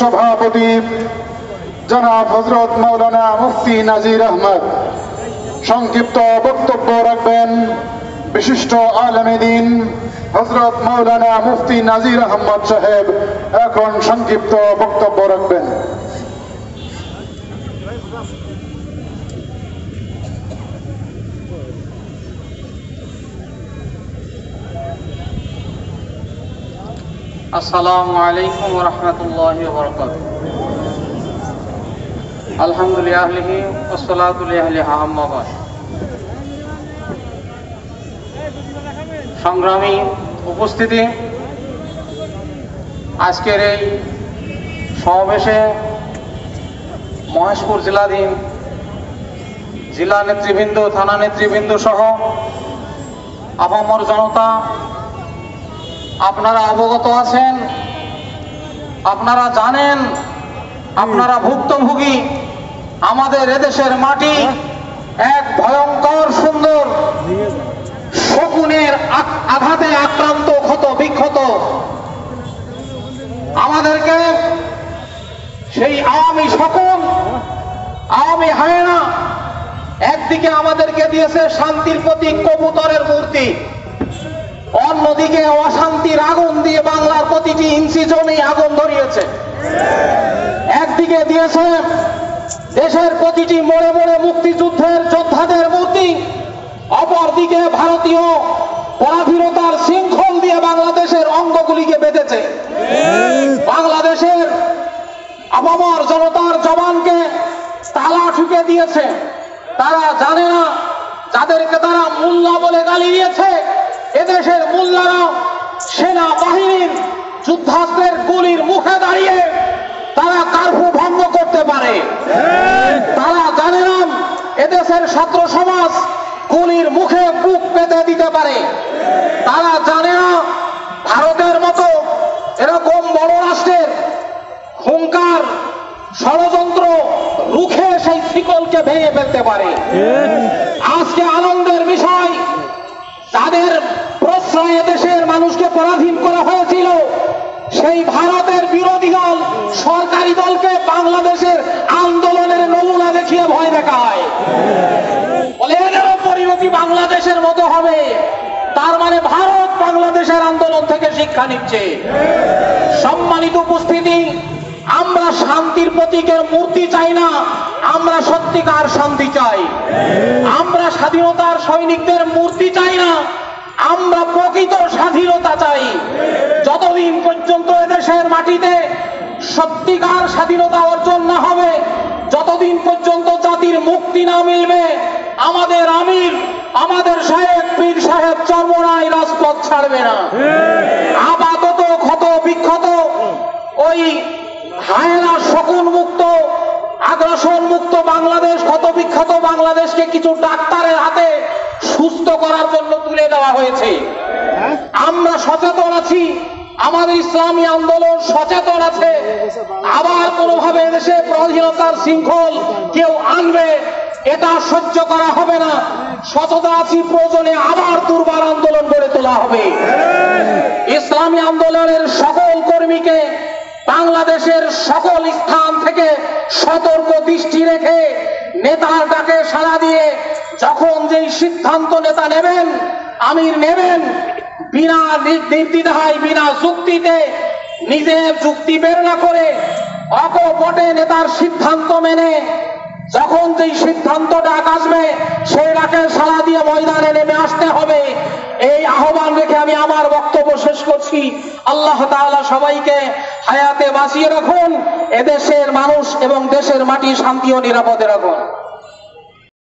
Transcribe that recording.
সভাপতি জনাব হযরত মাওলানা মুফতি নাজির আহমদ। সংক্ষিপ্ত বক্তব্য রাখবেন বিশিষ্ট আলেমে দ্বীন হযরত মাওলানা মুফতি নাজির আহমদ সাহেব। এখন সংক্ষিপ্ত বক্তব্য রাখবেন। আসসালামু আলাইকুম ওয়া রাহমাতুল্লাহি ওয়া বারাকাতুহু। আলহামদুলিল্লাহ ওয়াসসালাতু লিল্লাহি আম্মা বা'দ। সংগ্রামী উপস্থিতি, আজকের এই সমাবেশে মহেশপুর জেলাধীন জেলা নেতৃবৃন্দ, থানা নেতৃবৃন্দ সহ আপামর জনতা, আপনারা অবগত আছেন, আপনারা জানেন, আপনারা ভুক্তভোগী। আমাদের এদেশের মাটি এক ভয়ঙ্কর সুন্দর শকুনের আঘাতে আক্রান্ত, ক্ষত বিক্ষত। আমাদেরকে সেই আওয়ামী শকুন, আওয়ামী হায়না একদিকে আমাদেরকে দিয়েছে শান্তির প্রতীক কবুতরের মূর্তি, অন্যদিকে অশান্তির আগুন দিয়ে বাংলার প্রতিটি ইঞ্চি জমি আগুন ধরিয়েছে। একদিকে দিয়েছে দেশের প্রতিটি মোড়ে মোড়ে মুক্তিযুদ্ধের যোদ্ধাদের মূর্তি, অপরদিকে ভারতীয় পরাধীনতার শৃঙ্খল দিয়ে বাংলাদেশের অঙ্গগুলিকে বেঁধেছে। বাংলাদেশের আপামর জনতার জবানকে তালা ঠুকে দিয়েছে। তারা জানে না, যাদেরকে তারা মোল্লা বলে গালি দিয়েছে, এদেশের মোল্লারা সেনাবাহিনীর যুদ্ধাস্ত্রের গুলির মুখে দাঁড়িয়ে তারা কারফিউ ভঙ্গ করতে পারে। তারা জানে না এদেশের ছাত্র সমাজ গুলির মুখে বুক পেতে দিতে পারে। তারা জানে না ভারতের মতো এরকম বড় রাষ্ট্রের হুঙ্কার, ষড়যন্ত্র রুখে সেই শিকলকে ভেঙে ফেলতে পারে। আজকে আনন্দের বিষয়, তাদের প্রশ্রয়ে দেশের মানুষকে পরাধীন করা হয়েছিল, সেই ভারতের বিরোধী দল সরকারি দলকে বাংলাদেশের আন্দোলনের নমুনা দেখিয়ে ভয় দেখায়, বলে এদেরও পরিণতি বাংলাদেশের মতো হবে। তার মানে ভারত বাংলাদেশের আন্দোলন থেকে শিক্ষা নিচ্ছে। সম্মানিত উপস্থিতি, আমরা শান্তির প্রতীকের মূর্তি চাই না, আমরা সত্যিকার শান্তি চাই। আমরা স্বাধীনতার সৈনিকদের মূর্তি চাই না, আমরা প্রকৃত স্বাধীনতা চাই। যতদিন পর্যন্ত এদেশের মাটিতে সত্যিকার স্বাধীনতা অর্জন না হবে, যতদিন পর্যন্ত জাতির মুক্তি না মিলবে, আমাদের আমির, আমাদের সাহেব, পীর সাহেব চরমোনাই রাজপথ ছাড়বে না। আপাতত ক্ষত বিক্ষত ওই হায়না শকুন মুক্ত, আগ্রাসন মুক্ত বাংলাদেশ, ক্ষত বিক্ষত বাংলাদেশকে কিছু ডাক্তারের হাতে সুস্থ করার জন্য তুলে দেওয়া হয়েছে। আমরা সচেতন আছি, আমাদের ইসলামী আন্দোলন সচেতন আছে। আবার কোনোভাবে দেশে পরাধীনতার শৃঙ্খল কেউ আনবে, এটা সহ্য করা হবে না। সচেতন আছি, প্রয়োজনে আবার দুর্বার আন্দোলন গড়ে তোলা হবে। ইসলামী আন্দোলনের সকল কর্মীকে বাংলাদেশের সকল স্থান থেকে সতর্ক দৃষ্টি রেখে নেতার ডাকে সাড়া দিয়ে যখন যেই সিদ্ধান্ত নেতা নেবেন, আমির নেবেন, বিনা নির্দ্বিধায়, বিনা যুক্তিতে, নিজের যুক্তি বের না করে অকপটে নেতার সিদ্ধান্ত মেনে যখন যেই সিদ্ধান্ত ডাক আসবে সেই ডাকে সাড়া দিয়ে ময়দানে নেমে আসতে হবে। এই আহ্বান রেখে আমি আমার বক্তব্য শেষ করছি। আল্লাহ তাআলা সবাইকে হায়াতে বাঁচিয়ে রাখুন, এদেশের মানুষ এবং দেশের মাটি শান্তি ও নিরাপদে রাখুন।